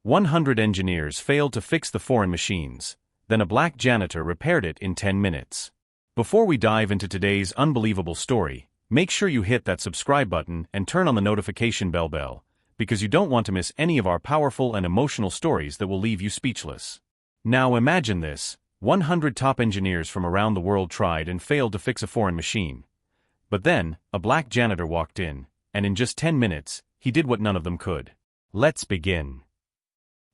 100 engineers failed to fix the foreign machines, then a black janitor repaired it in 10 minutes. Before we dive into today's unbelievable story, make sure you hit that subscribe button and turn on the notification bell, because you don't want to miss any of our powerful and emotional stories that will leave you speechless. Now imagine this: 100 top engineers from around the world tried and failed to fix a foreign machine. But then, a black janitor walked in, and in just 10 minutes, he did what none of them could. Let's begin.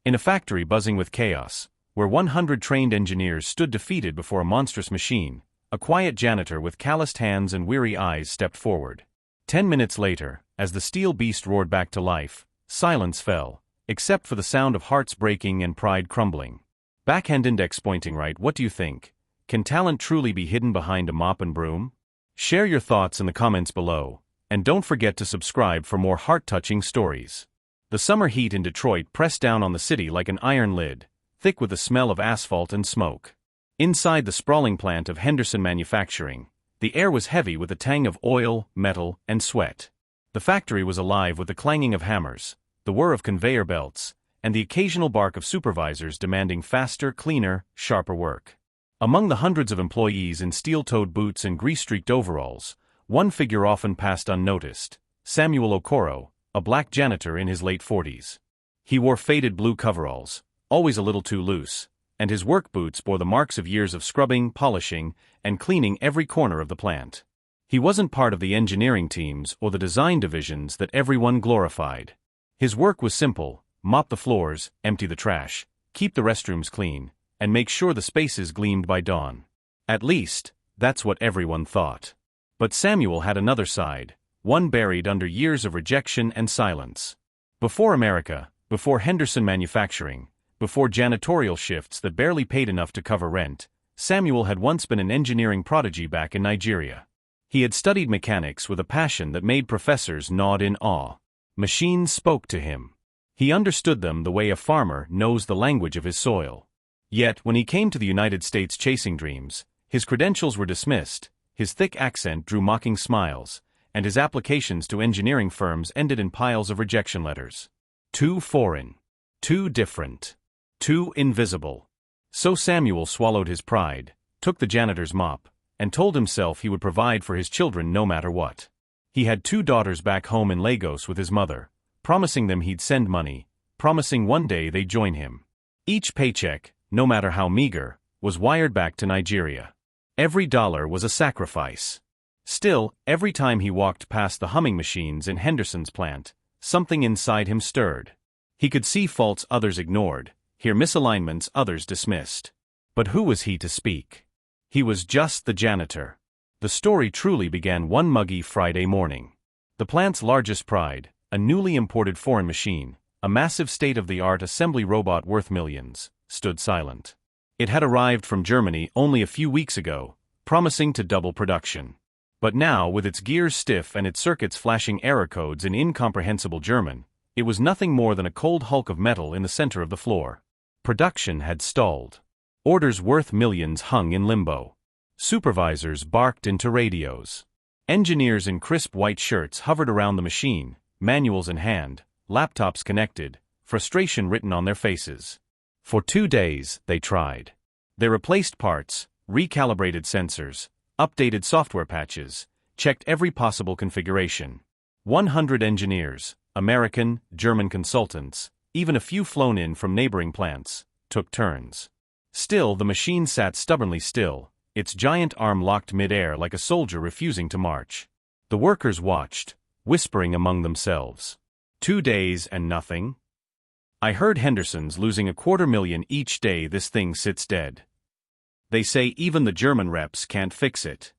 In a factory buzzing with chaos, where 100 trained engineers stood defeated before a monstrous machine, a quiet janitor with calloused hands and weary eyes stepped forward. 10 minutes later, as the steel beast roared back to life, silence fell, except for the sound of hearts breaking and pride crumbling. Backhand index pointing right. What do you think? Can talent truly be hidden behind a mop and broom? Share your thoughts in the comments below, and don't forget to subscribe for more heart-touching stories. The summer heat in Detroit pressed down on the city like an iron lid, thick with the smell of asphalt and smoke. Inside the sprawling plant of Henderson Manufacturing, the air was heavy with the tang of oil, metal, and sweat. The factory was alive with the clanging of hammers, the whir of conveyor belts, and the occasional bark of supervisors demanding faster, cleaner, sharper work. Among the hundreds of employees in steel-toed boots and grease-streaked overalls, one figure often passed unnoticed: Samuel Okoro, a black janitor in his late 40s. He wore faded blue coveralls, always a little too loose, and his work boots bore the marks of years of scrubbing, polishing, and cleaning every corner of the plant. He wasn't part of the engineering teams or the design divisions that everyone glorified. His work was simple: mop the floors, empty the trash, keep the restrooms clean, and make sure the spaces gleamed by dawn. At least, that's what everyone thought. But Samuel had another side, one buried under years of rejection and silence. Before America, before Henderson Manufacturing, before janitorial shifts that barely paid enough to cover rent, Samuel had once been an engineering prodigy back in Nigeria. He had studied mechanics with a passion that made professors nod in awe. Machines spoke to him. He understood them the way a farmer knows the language of his soil. Yet, when he came to the United States chasing dreams, his credentials were dismissed, his thick accent drew mocking smiles, and his applications to engineering firms ended in piles of rejection letters. Too foreign. Too different. Too invisible. So Samuel swallowed his pride, took the janitor's mop, and told himself he would provide for his children no matter what. He had 2 daughters back home in Lagos with his mother, promising them he'd send money, promising one day they'd join him. Each paycheck, no matter how meager, was wired back to Nigeria. Every dollar was a sacrifice. Still, every time he walked past the humming machines in Henderson's plant, something inside him stirred. He could see faults others ignored, hear misalignments others dismissed. But who was he to speak? He was just the janitor. The story truly began one muggy Friday morning. The plant's largest pride, a newly imported foreign machine, a massive state-of-the-art assembly robot worth millions, stood silent. It had arrived from Germany only a few weeks ago, promising to double production. But now, with its gears stiff and its circuits flashing error codes in incomprehensible German, it was nothing more than a cold hulk of metal in the center of the floor. Production had stalled. Orders worth millions hung in limbo. Supervisors barked into radios. Engineers in crisp white shirts hovered around the machine, manuals in hand, laptops connected, frustration written on their faces. For 2 days, they tried. They replaced parts, recalibrated sensors, updated software patches, checked every possible configuration. 100 engineers, American, German consultants, even a few flown in from neighboring plants, took turns. Still, the machine sat stubbornly still, its giant arm locked mid-air like a soldier refusing to march. The workers watched, whispering among themselves. 2 days and nothing? I heard Henderson's losing $250,000 each day this thing sits dead. They say even the German reps can't fix it.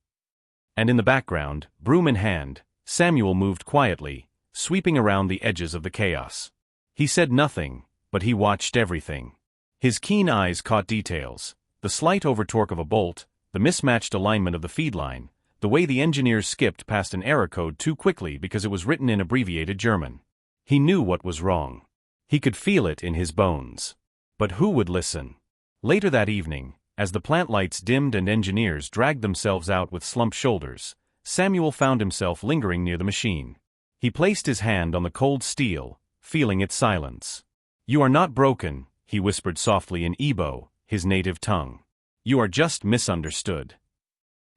And in the background, broom in hand, Samuel moved quietly, sweeping around the edges of the chaos. He said nothing, but he watched everything. His keen eyes caught details: the slight overtorque of a bolt, the mismatched alignment of the feed line, the way the engineers skipped past an error code too quickly because it was written in abbreviated German. He knew what was wrong. He could feel it in his bones. But who would listen? Later that evening, as the plant lights dimmed and engineers dragged themselves out with slumped shoulders, Samuel found himself lingering near the machine. He placed his hand on the cold steel, feeling its silence. "You are not broken," he whispered softly in Igbo, his native tongue. "You are just misunderstood."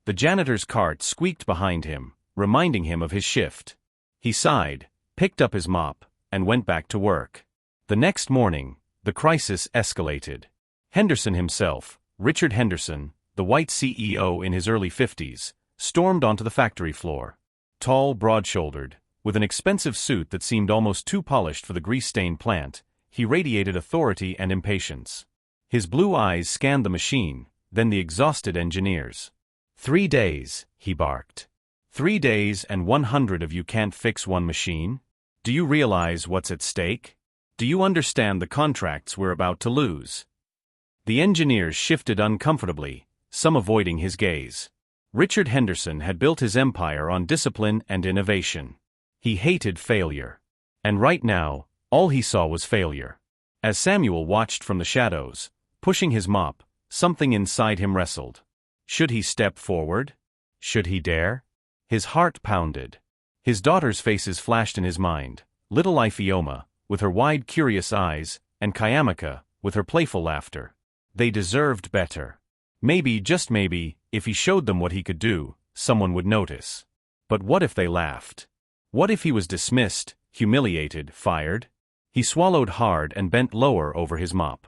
The janitor's cart squeaked behind him, reminding him of his shift. He sighed, picked up his mop, and went back to work. The next morning, the crisis escalated. Henderson himself, Richard Henderson, the white CEO in his early 50s, stormed onto the factory floor. Tall, broad-shouldered, with an expensive suit that seemed almost too polished for the grease-stained plant, he radiated authority and impatience. His blue eyes scanned the machine, then the exhausted engineers. 3 days, he barked. 3 days and 100 of you can't fix one machine? Do you realize what's at stake? Do you understand the contracts we're about to lose? The engineers shifted uncomfortably, some avoiding his gaze. Richard Henderson had built his empire on discipline and innovation. He hated failure. And right now, all he saw was failure. As Samuel watched from the shadows, pushing his mop, something inside him wrestled. Should he step forward? Should he dare? His heart pounded. His daughters' faces flashed in his mind, little Ifioma, with her wide curious eyes, and Kayamaka, with her playful laughter. They deserved better. Maybe, just maybe, if he showed them what he could do, someone would notice. But what if they laughed? What if he was dismissed, humiliated, fired? He swallowed hard and bent lower over his mop.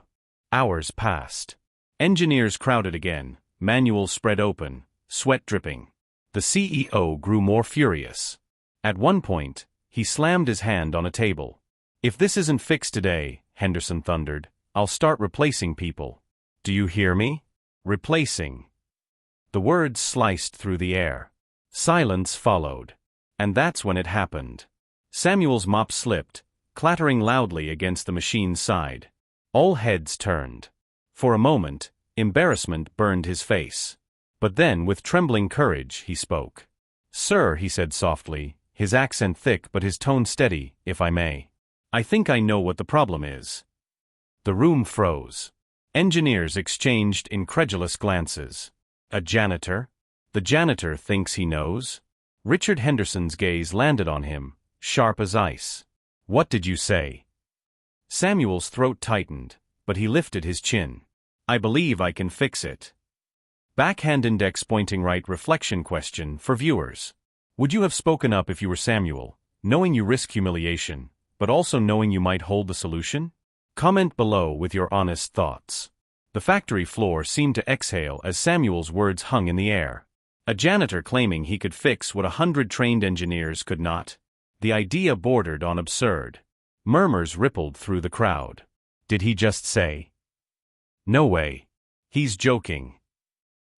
Hours passed. Engineers crowded again, manuals spread open, sweat dripping. The CEO grew more furious. At one point, he slammed his hand on a table. "If this isn't fixed today," Henderson thundered, "I'll start replacing people. Do you hear me? Replacing." The words sliced through the air. Silence followed. And that's when it happened. Samuel's mop slipped, clattering loudly against the machine's side. All heads turned. For a moment, embarrassment burned his face. But then, with trembling courage, he spoke. "Sir," he said softly, his accent thick but his tone steady, "if I may. I think I know what the problem is." The room froze. Engineers exchanged incredulous glances. A janitor? The janitor thinks he knows? Richard Henderson's gaze landed on him, sharp as ice. "What did you say?" Samuel's throat tightened, but he lifted his chin. "I believe I can fix it." Backhand index pointing right reflection question for viewers. Would you have spoken up if you were Samuel, knowing you risk humiliation, but also knowing you might hold the solution? Comment below with your honest thoughts. The factory floor seemed to exhale as Samuel's words hung in the air. A janitor claiming he could fix what 100 trained engineers could not. The idea bordered on absurd. Murmurs rippled through the crowd. Did he just say? No way. He's joking.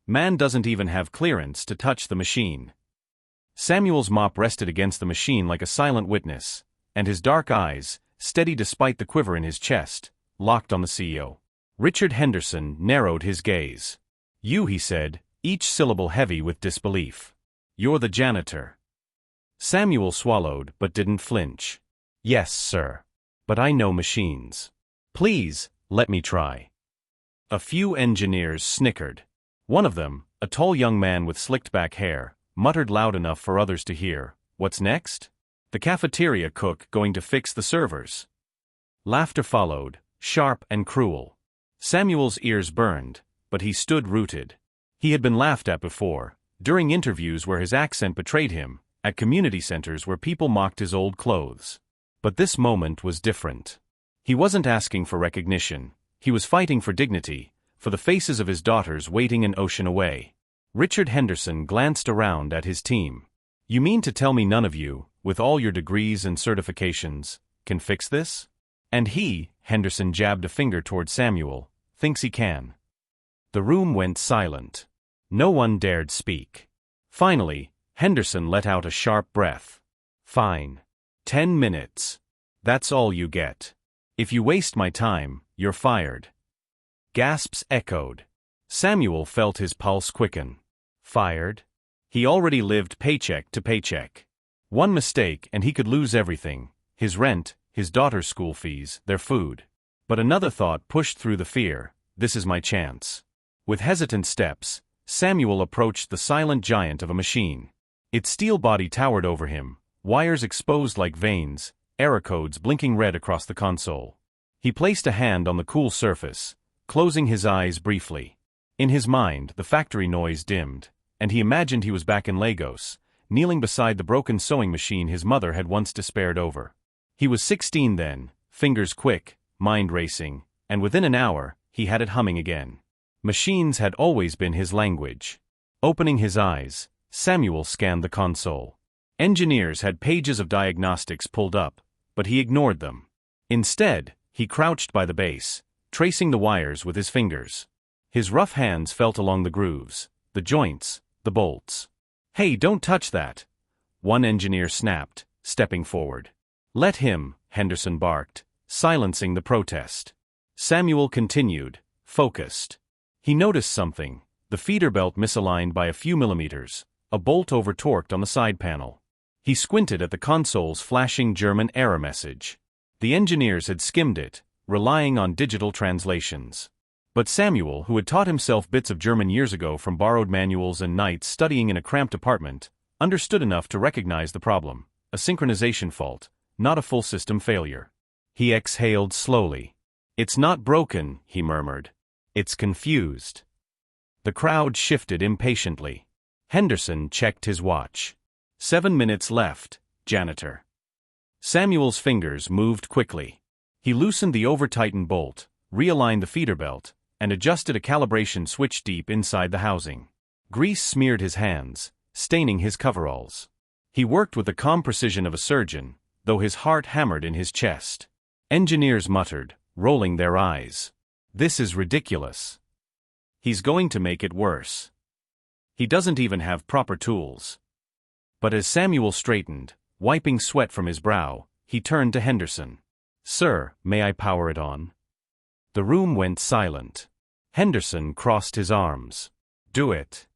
Man doesn't even have clearance to touch the machine. Samuel's mop rested against the machine like a silent witness, and his dark eyes, steady despite the quiver in his chest, locked on the CEO. Richard Henderson narrowed his gaze. "You," he said, each syllable heavy with disbelief. "You're the janitor." Samuel swallowed but didn't flinch. "Yes, sir. But I know machines. Please, let me try." A few engineers snickered. One of them, a tall young man with slicked-back hair, muttered loud enough for others to hear, "What's next? The cafeteria cook going to fix the servers?" Laughter followed, sharp and cruel. Samuel's ears burned, but he stood rooted. He had been laughed at before, during interviews where his accent betrayed him, at community centers where people mocked his old clothes. But this moment was different. He wasn't asking for recognition. He was fighting for dignity, for the faces of his daughters waiting an ocean away. Richard Henderson glanced around at his team. "You mean to tell me none of you, with all your degrees and certifications, can fix this?" And he, Henderson jabbed a finger toward Samuel, thinks he can. The room went silent. No one dared speak. Finally, Henderson let out a sharp breath. "Fine. 10 minutes. That's all you get. If you waste my time, you're fired." Gasps echoed. Samuel felt his pulse quicken. Fired? He already lived paycheck to paycheck. One mistake and he could lose everything: his rent, his daughter's school fees, their food. But another thought pushed through the fear: this is my chance. With hesitant steps, Samuel approached the silent giant of a machine. Its steel body towered over him, wires exposed like veins, error codes blinking red across the console. He placed a hand on the cool surface, closing his eyes briefly. In his mind, the factory noise dimmed, and he imagined he was back in Lagos, kneeling beside the broken sewing machine his mother had once despaired over. He was 16 then, fingers quick, mind racing, and within an hour, he had it humming again. Machines had always been his language. Opening his eyes, Samuel scanned the console. Engineers had pages of diagnostics pulled up, but he ignored them. Instead, he crouched by the base, tracing the wires with his fingers. His rough hands felt along the grooves, the joints, the bolts. "Hey, don't touch that!" one engineer snapped, stepping forward. "Let him," Henderson barked, silencing the protest. Samuel continued, focused. He noticed something, the feeder belt misaligned by a few millimeters, a bolt over-torqued on the side panel. He squinted at the console's flashing German error message. The engineers had skimmed it, relying on digital translations. But Samuel, who had taught himself bits of German years ago from borrowed manuals and nights studying in a cramped apartment, understood enough to recognize the problem, a synchronization fault, not a full system failure. He exhaled slowly. "It's not broken," he murmured. "It's confused." The crowd shifted impatiently. Henderson checked his watch. 7 minutes left, Janitor. Samuel's fingers moved quickly. He loosened the over-tightened bolt, realigned the feeder belt, and adjusted a calibration switch deep inside the housing. Grease smeared his hands, staining his coveralls. He worked with the calm precision of a surgeon, though his heart hammered in his chest. Engineers muttered, rolling their eyes. "This is ridiculous. He's going to make it worse. He doesn't even have proper tools." But as Samuel straightened, wiping sweat from his brow, he turned to Henderson. "Sir, may I power it on?" The room went silent. Henderson crossed his arms. "Do it."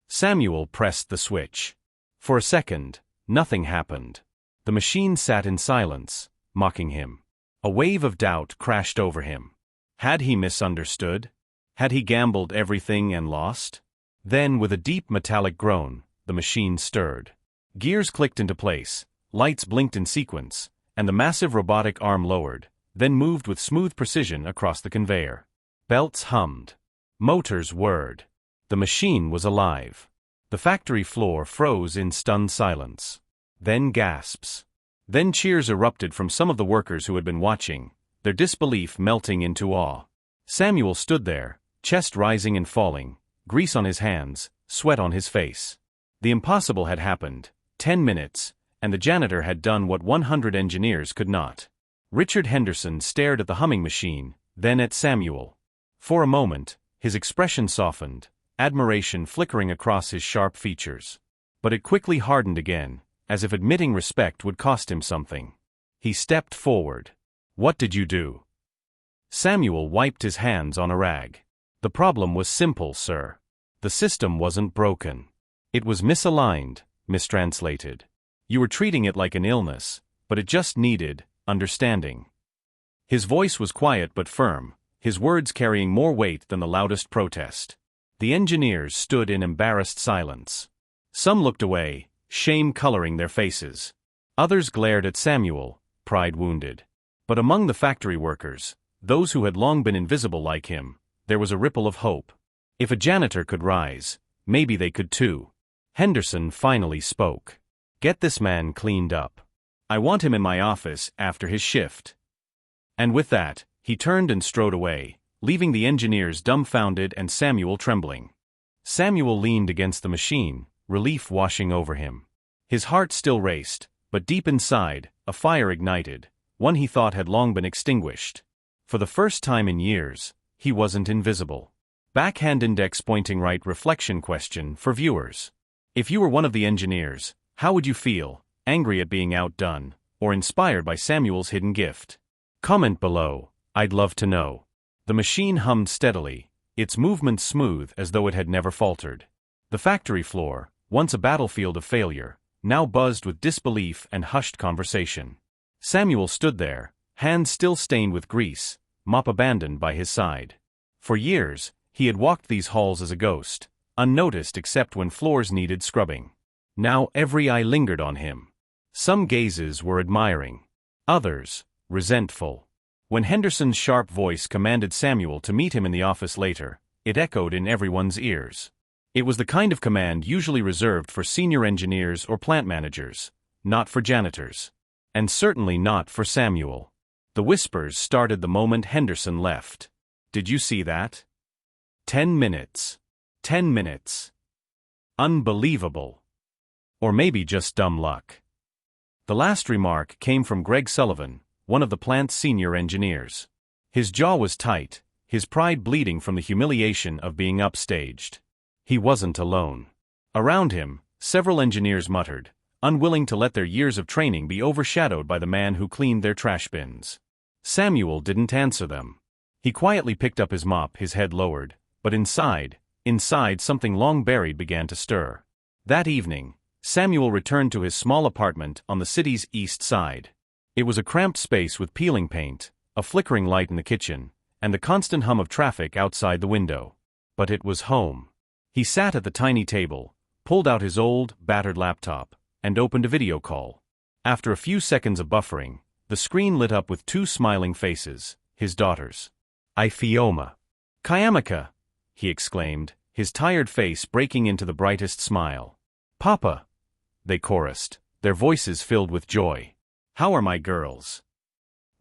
Samuel pressed the switch. For a second, nothing happened. The machine sat in silence, mocking him. A wave of doubt crashed over him. Had he misunderstood? Had he gambled everything and lost? Then, with a deep metallic groan, the machine stirred. Gears clicked into place, lights blinked in sequence, and the massive robotic arm lowered, then moved with smooth precision across the conveyor. Belts hummed. Motors whirred. The machine was alive. The factory floor froze in stunned silence. Then gasps. Then cheers erupted from some of the workers who had been watching, their disbelief melting into awe. Samuel stood there, chest rising and falling, grease on his hands, sweat on his face. The impossible had happened. 10 minutes, and the janitor had done what 100 engineers could not. Richard Henderson stared at the humming machine, then at Samuel. For a moment, his expression softened, admiration flickering across his sharp features. But it quickly hardened again, as if admitting respect would cost him something. He stepped forward. "What did you do?" Samuel wiped his hands on a rag. "The problem was simple, sir. The system wasn't broken. It was misaligned, mistranslated. You were treating it like an illness, but it just needed understanding." His voice was quiet but firm, his words carrying more weight than the loudest protest. The engineers stood in embarrassed silence. Some looked away, shame coloring their faces. Others glared at Samuel, pride wounded. But among the factory workers, those who had long been invisible like him, there was a ripple of hope. If a janitor could rise, maybe they could too. Henderson finally spoke. "Get this man cleaned up. I want him in my office after his shift." And with that, he turned and strode away, leaving the engineers dumbfounded and Samuel trembling. Samuel leaned against the machine, relief washing over him. His heart still raced, but deep inside, a fire ignited, one he thought had long been extinguished. For the first time in years, he wasn't invisible. Backhand index pointing right reflection question for viewers. If you were one of the engineers, how would you feel, angry at being outdone, or inspired by Samuel's hidden gift? Comment below, I'd love to know. The machine hummed steadily, its movements smooth as though it had never faltered. The factory floor, once a battlefield of failure, now buzzed with disbelief and hushed conversation. Samuel stood there, hands still stained with grease, mop abandoned by his side. For years, he had walked these halls as a ghost, unnoticed except when floors needed scrubbing. Now every eye lingered on him. Some gazes were admiring. Others, resentful. When Henderson's sharp voice commanded Samuel to meet him in the office later, it echoed in everyone's ears. It was the kind of command usually reserved for senior engineers or plant managers, not for janitors. And certainly not for Samuel. The whispers started the moment Henderson left. "Did you see that? 10 minutes. 10 minutes. Unbelievable. Or maybe just dumb luck." The last remark came from Greg Sullivan, one of the plant's senior engineers. His jaw was tight, his pride bleeding from the humiliation of being upstaged. He wasn't alone. Around him, several engineers muttered, unwilling to let their years of training be overshadowed by the man who cleaned their trash bins. Samuel didn't answer them. He quietly picked up his mop, his head lowered, but inside something long buried began to stir. That evening, Samuel returned to his small apartment on the city's east side. It was a cramped space with peeling paint, a flickering light in the kitchen, and the constant hum of traffic outside the window. But it was home. He sat at the tiny table, pulled out his old, battered laptop, and opened a video call. After a few seconds of buffering, the screen lit up with two smiling faces, his daughters. "Ifioma. Kayamaka," he exclaimed, his tired face breaking into the brightest smile. "Papa," they chorused, their voices filled with joy. "How are my girls?"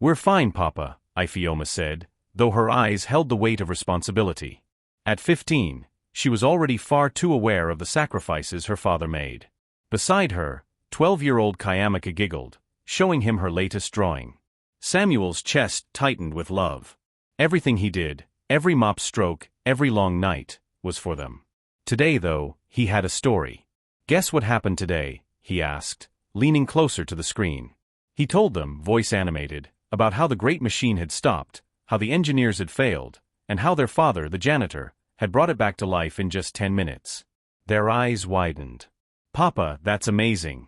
"We're fine, Papa," Ifioma said, though her eyes held the weight of responsibility. At 15, she was already far too aware of the sacrifices her father made. Beside her, 12-year-old Kayamaka giggled, showing him her latest drawing. Samuel's chest tightened with love. Everything he did, every mop stroke, every long night, was for them. Today, though, he had a story. "Guess what happened today?" he asked, leaning closer to the screen. He told them, voice animated, about how the great machine had stopped, how the engineers had failed, and how their father, the janitor, had brought it back to life in just 10 minutes. Their eyes widened. "Papa, that's amazing,"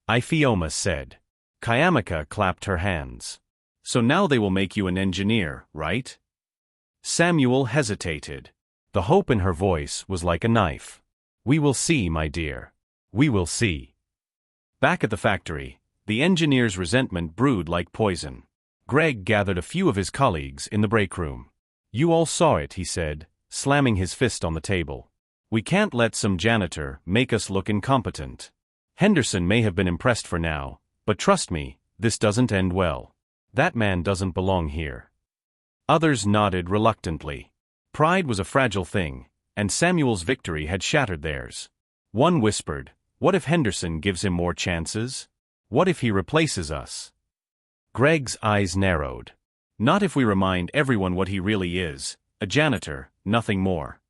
Ifioma said. Kayamaka clapped her hands. "So now they will make you an engineer, right?" Samuel hesitated. The hope in her voice was like a knife. "We will see, my dear. We will see." Back at the factory, the engineer's resentment brewed like poison. Greg gathered a few of his colleagues in the break room. "You all saw it," he said, slamming his fist on the table. "We can't let some janitor make us look incompetent. Henderson may have been impressed for now, but trust me, this doesn't end well. That man doesn't belong here." Others nodded reluctantly. Pride was a fragile thing, and Samuel's victory had shattered theirs. One whispered, "What if Henderson gives him more chances? What if he replaces us?" Greg's eyes narrowed. "Not if we remind everyone what he really is, a janitor, nothing more."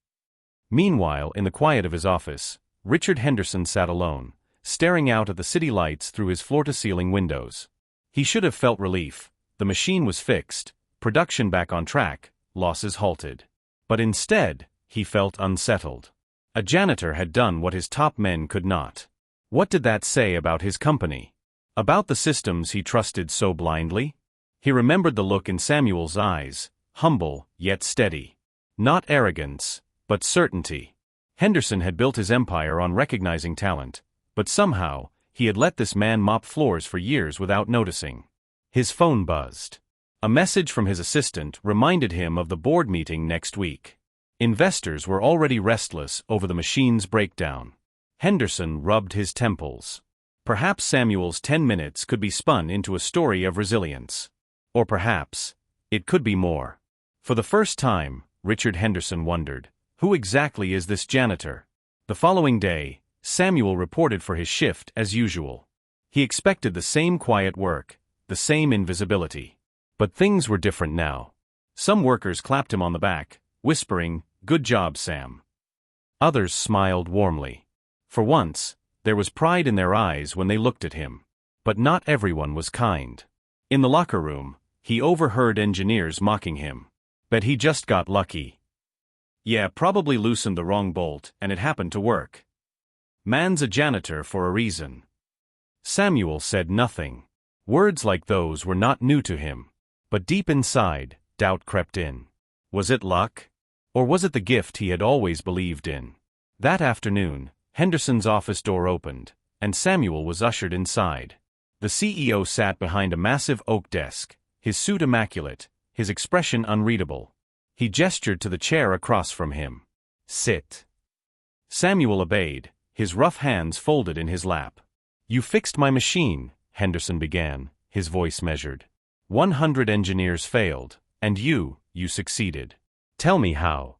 Meanwhile, in the quiet of his office, Richard Henderson sat alone, staring out at the city lights through his floor-to-ceiling windows. He should have felt relief. The machine was fixed, production back on track, losses halted. But instead, he felt unsettled. A janitor had done what his top men could not. What did that say about his company? About the systems he trusted so blindly? He remembered the look in Samuel's eyes, humble yet steady. Not arrogance, but certainty. Henderson had built his empire on recognizing talent, but somehow, he had let this man mop floors for years without noticing. His phone buzzed. A message from his assistant reminded him of the board meeting next week. Investors were already restless over the machine's breakdown. Henderson rubbed his temples. Perhaps Samuel's 10 minutes could be spun into a story of resilience. Or perhaps, it could be more. For the first time, Richard Henderson wondered, who exactly is this janitor? The following day, Samuel reported for his shift as usual. He expected the same quiet work, the same invisibility. But things were different now. Some workers clapped him on the back, whispering, "Good job, Sam." Others smiled warmly. For once, there was pride in their eyes when they looked at him. But not everyone was kind. In the locker room, he overheard engineers mocking him. "Bet he just got lucky. Yeah, probably loosened the wrong bolt and it happened to work. Man's a janitor for a reason." Samuel said nothing. Words like those were not new to him. But deep inside, doubt crept in. Was it luck? Or was it the gift he had always believed in? That afternoon, Henderson's office door opened, and Samuel was ushered inside. The CEO sat behind a massive oak desk, his suit immaculate, his expression unreadable. He gestured to the chair across from him. "Sit." Samuel obeyed, his rough hands folded in his lap. "You fixed my machine," Henderson began, his voice measured. "100 engineers failed, and you succeeded. Tell me how."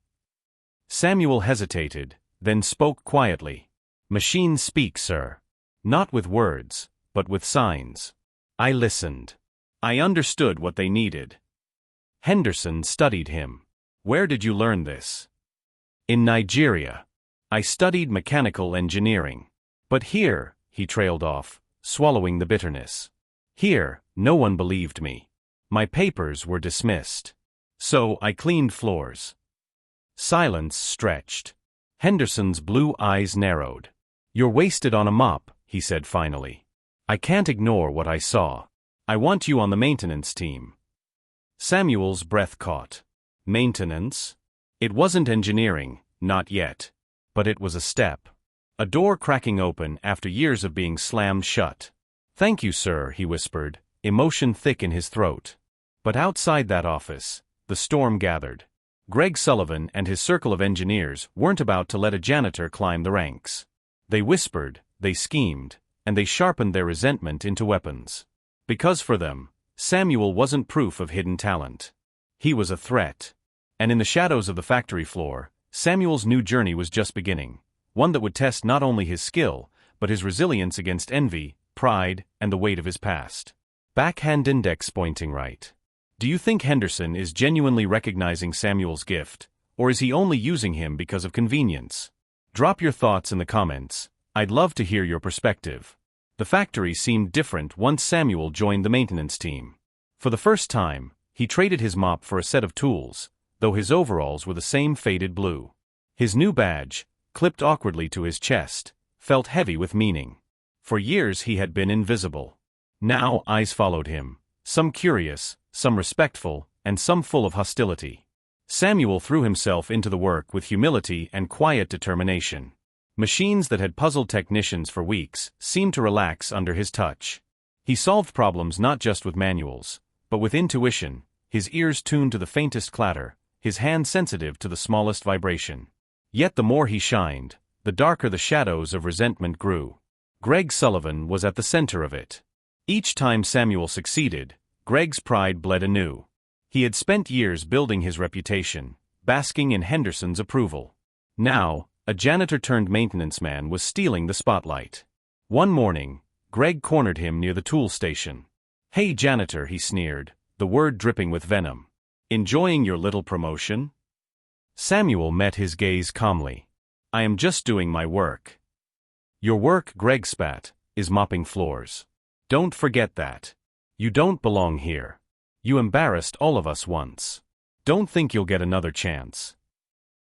Samuel hesitated, then spoke quietly. "Machines speak, sir. Not with words, but with signs. I listened. I understood what they needed." Henderson studied him. "Where did you learn this?" "In Nigeria. I studied mechanical engineering. But here," he trailed off, swallowing the bitterness. "Here, no one believed me. My papers were dismissed. So I cleaned floors." Silence stretched. Henderson's blue eyes narrowed. "You're wasted on a mop," he said finally. "I can't ignore what I saw. I want you on the maintenance team." Samuel's breath caught. Maintenance? It wasn't engineering, not yet. But it was a step. A door cracking open after years of being slammed shut. "Thank you, sir," he whispered, emotion thick in his throat. But outside that office, the storm gathered. Greg Sullivan and his circle of engineers weren't about to let a janitor climb the ranks. They whispered, they schemed, and they sharpened their resentment into weapons. Because for them, Samuel wasn't proof of hidden talent. He was a threat. And in the shadows of the factory floor, Samuel's new journey was just beginning, one that would test not only his skill, but his resilience against envy, pride, and the weight of his past. Backhand index pointing right. Do you think Henderson is genuinely recognizing Samuel's gift, or is he only using him because of convenience? Drop your thoughts in the comments. I'd love to hear your perspective. The factory seemed different once Samuel joined the maintenance team. For the first time, he traded his mop for a set of tools, though his overalls were the same faded blue. His new badge, clipped awkwardly to his chest, felt heavy with meaning. For years he had been invisible. Now eyes followed him, some curious, some respectful, and some full of hostility. Samuel threw himself into the work with humility and quiet determination. Machines that had puzzled technicians for weeks seemed to relax under his touch. He solved problems not just with manuals, but with intuition, his ears tuned to the faintest clatter, his hand sensitive to the smallest vibration. Yet the more he shined, the darker the shadows of resentment grew. Greg Sullivan was at the center of it. Each time Samuel succeeded, Greg's pride bled anew. He had spent years building his reputation, basking in Henderson's approval. Now, a janitor-turned-maintenance man was stealing the spotlight. One morning, Greg cornered him near the tool station. "Hey, janitor," he sneered, the word dripping with venom. "Enjoying your little promotion?" Samuel met his gaze calmly. "I am just doing my work." "Your work," Greg spat, "is mopping floors. Don't forget that. You don't belong here. You embarrassed all of us once. Don't think you'll get another chance."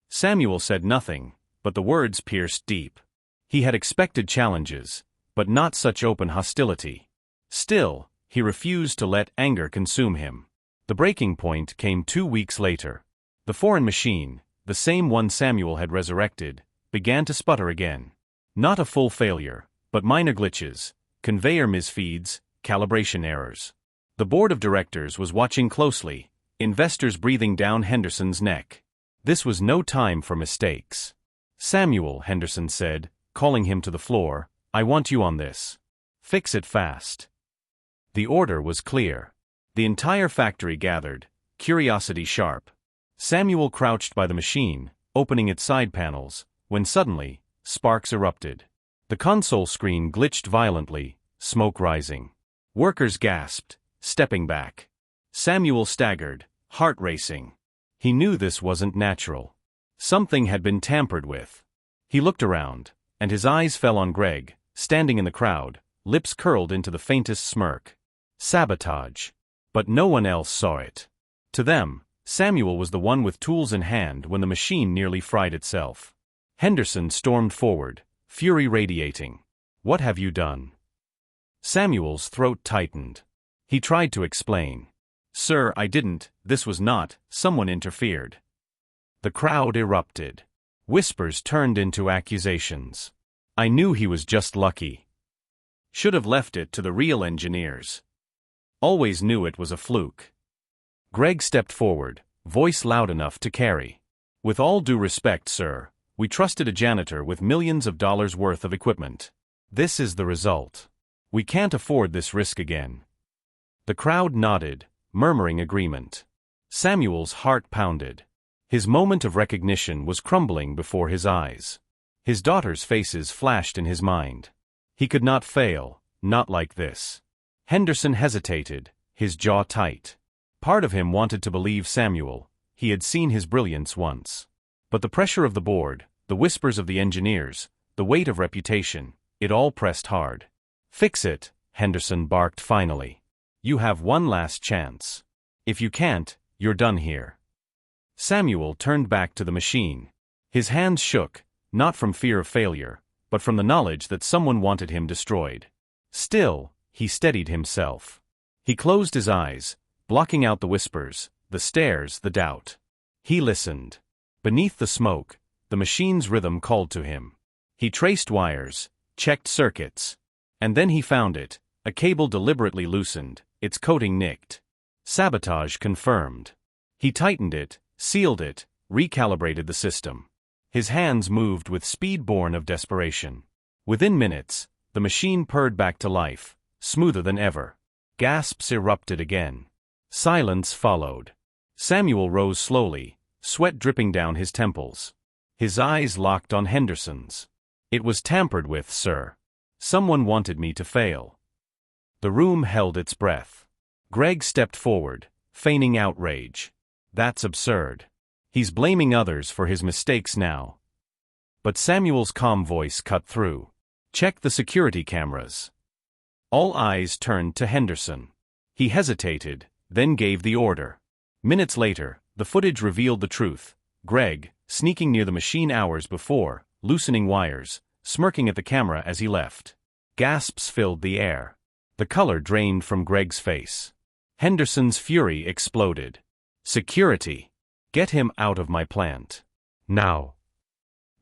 Samuel said nothing, but the words pierced deep. He had expected challenges, but not such open hostility. Still, he refused to let anger consume him. The breaking point came 2 weeks later. The foreign machine, the same one Samuel had resurrected, began to sputter again. Not a full failure, but minor glitches, conveyor misfeeds, calibration errors. The board of directors was watching closely, investors breathing down Henderson's neck. This was no time for mistakes. "Samuel," Henderson said, calling him to the floor, "I want you on this. Fix it fast." The order was clear. The entire factory gathered, curiosity sharp. Samuel crouched by the machine, opening its side panels, when suddenly, sparks erupted. The console screen glitched violently, smoke rising. Workers gasped, stepping back. Samuel staggered, heart racing. He knew this wasn't natural. Something had been tampered with. He looked around, and his eyes fell on Greg, standing in the crowd, lips curled into the faintest smirk. Sabotage. But no one else saw it. To them, Samuel was the one with tools in hand when the machine nearly fried itself. Henderson stormed forward, fury radiating. "What have you done?" Samuel's throat tightened. He tried to explain. "Sir, I didn't, this was not," someone interfered. The crowd erupted. Whispers turned into accusations. "I knew he was just lucky. Should have left it to the real engineers." Always knew it was a fluke. Greg stepped forward, voice loud enough to carry. With all due respect, sir, we trusted a janitor with millions of dollars worth of equipment. This is the result. We can't afford this risk again. The crowd nodded, murmuring agreement. Samuel's heart pounded. His moment of recognition was crumbling before his eyes. His daughters' faces flashed in his mind. He could not fail, not like this. Henderson hesitated, his jaw tight. Part of him wanted to believe Samuel. He had seen his brilliance once. But the pressure of the board, the whispers of the engineers, the weight of reputation, it all pressed hard. Fix it, Henderson barked finally. You have one last chance. If you can't, you're done here. Samuel turned back to the machine. His hands shook, not from fear of failure, but from the knowledge that someone wanted him destroyed. Still, he steadied himself. He closed his eyes, blocking out the whispers, the stares, the doubt. He listened. Beneath the smoke, the machine's rhythm called to him. He traced wires, checked circuits. And then he found it, a cable deliberately loosened, its coating nicked. Sabotage confirmed. He tightened it, sealed it, recalibrated the system. His hands moved with speed born of desperation. Within minutes, the machine purred back to life, smoother than ever. Gasps erupted again. Silence followed. Samuel rose slowly, sweat dripping down his temples. His eyes locked on Henderson's. It was tampered with, sir. Someone wanted me to fail. The room held its breath. Greg stepped forward, feigning outrage. That's absurd. He's blaming others for his mistakes now. But Samuel's calm voice cut through. Check the security cameras. All eyes turned to Henderson. He hesitated, then gave the order. Minutes later, the footage revealed the truth. Greg, sneaking near the machine hours before, loosening wires, smirking at the camera as he left. Gasps filled the air. The color drained from Greg's face. Henderson's fury exploded. Security! Get him out of my plant. Now!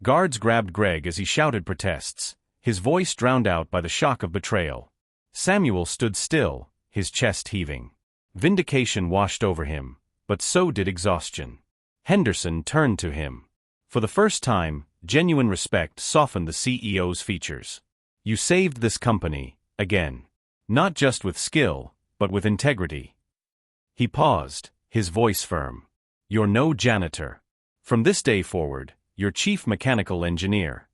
Guards grabbed Greg as he shouted protests, his voice drowned out by the shock of betrayal. Samuel stood still, his chest heaving. Vindication washed over him, but so did exhaustion. Henderson turned to him. For the first time, genuine respect softened the CEO's features. You saved this company, again. Not just with skill, but with integrity. He paused, his voice firm. You're no janitor. From this day forward, you're chief mechanical engineer.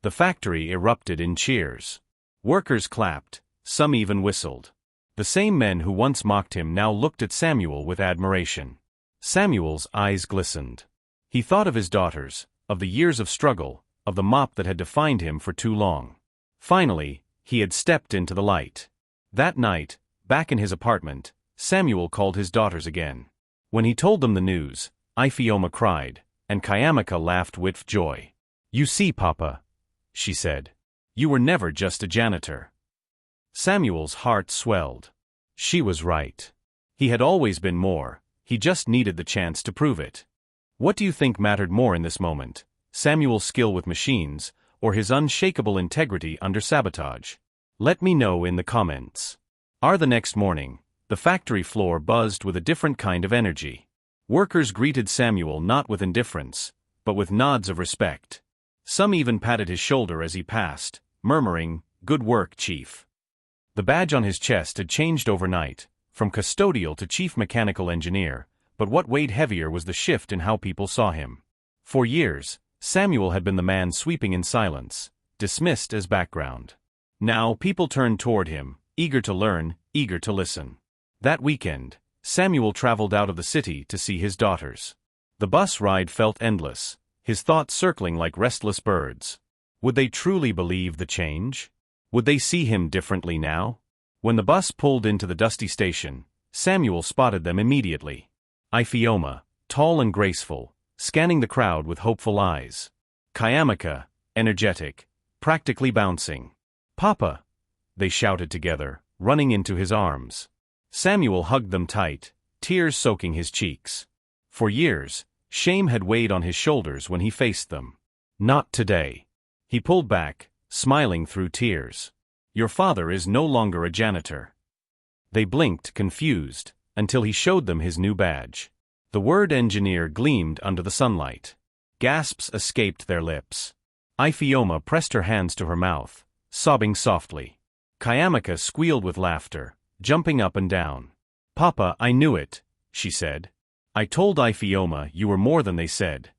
The factory erupted in cheers. Workers clapped, some even whistled. The same men who once mocked him now looked at Samuel with admiration. Samuel's eyes glistened. He thought of his daughters, of the years of struggle, of the mop that had defined him for too long. Finally, he had stepped into the light. That night, back in his apartment, Samuel called his daughters again. When he told them the news, Ifeoma cried, and Kayamika laughed with joy. You see, Papa, she said. You were never just a janitor. Samuel's heart swelled. She was right. He had always been more, he just needed the chance to prove it. What do you think mattered more in this moment, Samuel's skill with machines, or his unshakable integrity under sabotage? Let me know in the comments. The next morning, the factory floor buzzed with a different kind of energy. Workers greeted Samuel not with indifference, but with nods of respect. Some even patted his shoulder as he passed, murmuring, "Good work, Chief." The badge on his chest had changed overnight, from custodial to chief mechanical engineer, but what weighed heavier was the shift in how people saw him. For years, Samuel had been the man sweeping in silence, dismissed as background. Now people turned toward him, eager to learn, eager to listen. That weekend, Samuel traveled out of the city to see his daughters. The bus ride felt endless, his thoughts circling like restless birds. Would they truly believe the change? Would they see him differently now? When the bus pulled into the dusty station, Samuel spotted them immediately. Ifeoma, tall and graceful, scanning the crowd with hopeful eyes. Kayamika, energetic, practically bouncing. "Papa!" they shouted together, running into his arms. Samuel hugged them tight, tears soaking his cheeks. For years, shame had weighed on his shoulders when he faced them. Not today. He pulled back, smiling through tears. Your father is no longer a janitor. They blinked, confused, until he showed them his new badge. The word engineer gleamed under the sunlight. Gasps escaped their lips. Ifeoma pressed her hands to her mouth, sobbing softly. Kayamika squealed with laughter, jumping up and down. "Papa, I knew it," she said. "I told Ifeoma you were more than they said."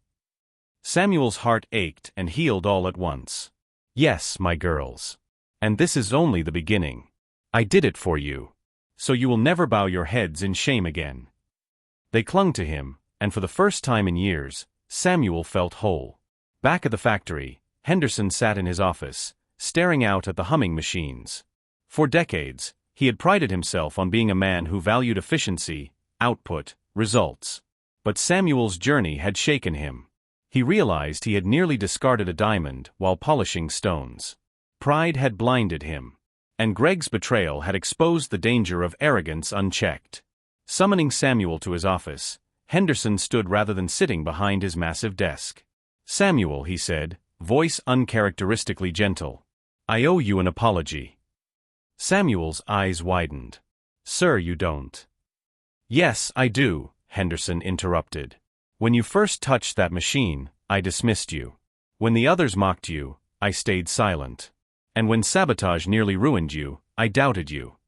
Samuel's heart ached and healed all at once. "Yes, my girls. And this is only the beginning. I did it for you. So you will never bow your heads in shame again." They clung to him, and for the first time in years, Samuel felt whole. Back at the factory, Henderson sat in his office, staring out at the humming machines. For decades, he had prided himself on being a man who valued efficiency, output, results. But Samuel's journey had shaken him. He realized he had nearly discarded a diamond while polishing stones. Pride had blinded him. And Greg's betrayal had exposed the danger of arrogance unchecked. Summoning Samuel to his office, Henderson stood rather than sitting behind his massive desk. "Samuel," he said, voice uncharacteristically gentle, "I owe you an apology." Samuel's eyes widened. "Sir, you don't." "Yes, I do," Henderson interrupted. "When you first touched that machine, I dismissed you. When the others mocked you, I stayed silent. And when sabotage nearly ruined you, I doubted you."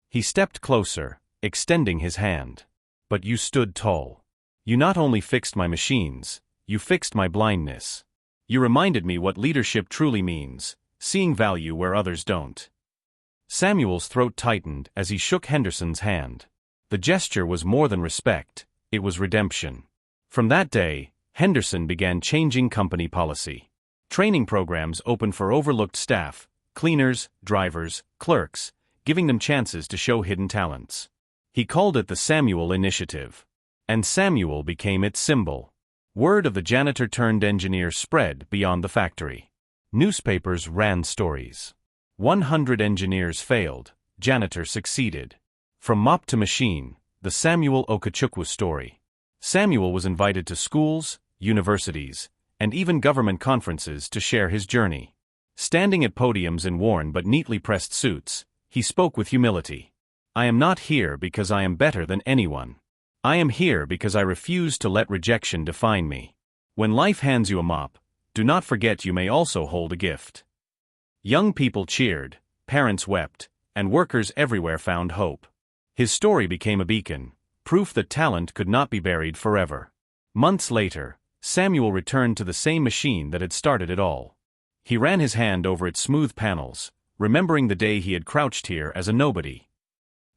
He stepped closer, extending his hand. "But you stood tall. You not only fixed my machines, you fixed my blindness. You reminded me what leadership truly means, seeing value where others don't." Samuel's throat tightened as he shook Henderson's hand. The gesture was more than respect, it was redemption. From that day, Henderson began changing company policy. Training programs opened for overlooked staff, cleaners, drivers, clerks, giving them chances to show hidden talents. He called it the Samuel Initiative. And Samuel became its symbol. Word of the janitor-turned-engineer spread beyond the factory. Newspapers ran stories. 100 engineers failed, janitor succeeded. From mop to machine, the Samuel Okechukwu story. Samuel was invited to schools, universities, and even government conferences to share his journey. Standing at podiums in worn but neatly pressed suits, he spoke with humility. "I am not here because I am better than anyone. I am here because I refuse to let rejection define me. When life hands you a mop, do not forget you may also hold a gift." Young people cheered, parents wept, and workers everywhere found hope. His story became a beacon, proof that talent could not be buried forever. Months later, Samuel returned to the same machine that had started it all. He ran his hand over its smooth panels, remembering the day he had crouched here as a nobody.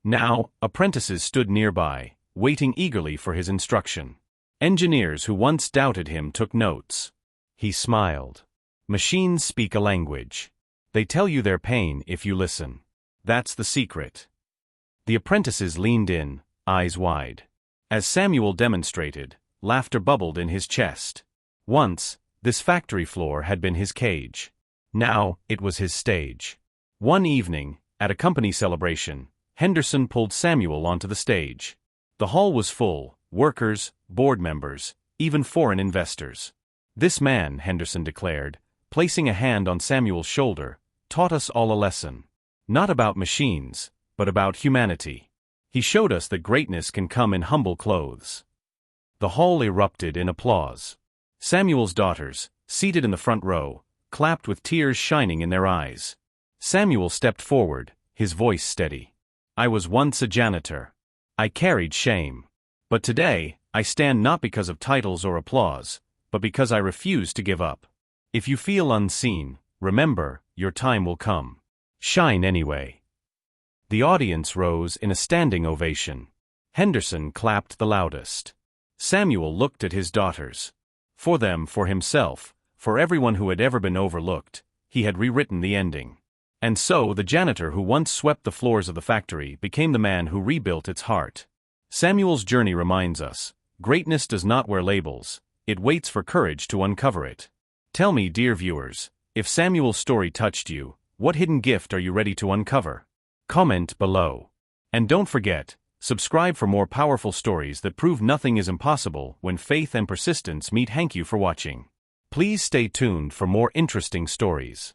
Now, apprentices stood nearby, waiting eagerly for his instruction. Engineers who once doubted him took notes. He smiled. "Machines speak a language. They tell you their pain if you listen. That's the secret." The apprentices leaned in, eyes wide. As Samuel demonstrated, laughter bubbled in his chest. Once, this factory floor had been his cage. Now, it was his stage. One evening, at a company celebration, Henderson pulled Samuel onto the stage. The hall was full, workers, board members, even foreign investors. "This man," Henderson declared, placing a hand on Samuel's shoulder, "taught us all a lesson. Not about machines, but about humanity. He showed us that greatness can come in humble clothes." The hall erupted in applause. Samuel's daughters, seated in the front row, clapped with tears shining in their eyes. Samuel stepped forward, his voice steady. "I was once a janitor. I carried shame. But today, I stand not because of titles or applause, but because I refuse to give up. If you feel unseen, remember, your time will come. Shine anyway." The audience rose in a standing ovation. Henderson clapped the loudest. Samuel looked at his daughters. For them, for himself, for everyone who had ever been overlooked, he had rewritten the ending. And so the janitor who once swept the floors of the factory became the man who rebuilt its heart. Samuel's journey reminds us, greatness does not wear labels, it waits for courage to uncover it. Tell me, dear viewers, if Samuel's story touched you, what hidden gift are you ready to uncover? Comment below. And don't forget, subscribe for more powerful stories that prove nothing is impossible when faith and persistence meet. Thank you for watching. Please stay tuned for more interesting stories.